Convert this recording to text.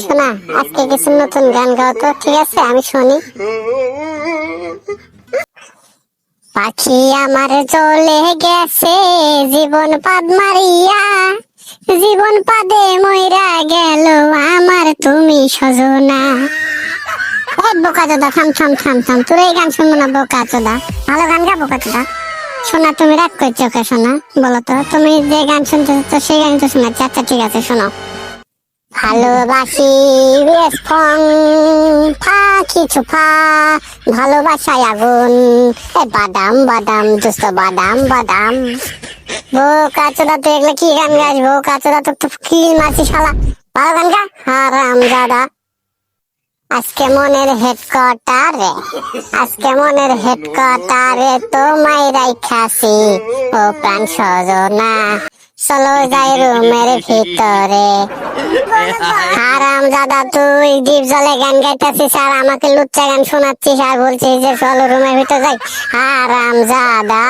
শোনা, আজকে কিছু নতুন গান গাও তো, ঠিক আছে? আমি শুনি। পাখি আমার চলে গেছে জীবন পাদ মারিয়া, জীবন পাদে মইরা গেল আমার তুমি সজনা। এই বোকা চোদা, থাম থাম থাম থাম, তোর এই গান শুনবো না বোকা চোদা। ভালো গান গা বোকা চোদা। শোনা, তুমি রাগ করছো কে শোনা? বলো তো, তুমি যে গান শুনতেছো তো সেই গান তো শোনাচ্ছি। আচ্ছা ঠিক আছে, শোনো। ভালোবাসি ফং ফা কিছু ফা, ভালোবাসায় আগুন, বাদাম বাদাম দুস্ত বাদাম বাদাম। বোকা চোদা, তুই এগুলো কি গান গাছ? বোকা চোদা, তোর তো কি মারছি শালা। ভালো গান গা, হারাম জাদা। আজকে মনের হেডকোয়ার্টারে, আজকে মনের হেডকোয়ার্টারে তোমায় রাইখাছি ও প্রাণ সজনা, চলো যাই রুমের ভিতরে। হারাম জাদা, তুই ডিপ জলে গান গাইতেছিস আর আমাকে লুচ্চা গান শোনাচ্ছিস আর বলছিস যে চলো রুমের ভিতরে যাই। হারাম জাদা।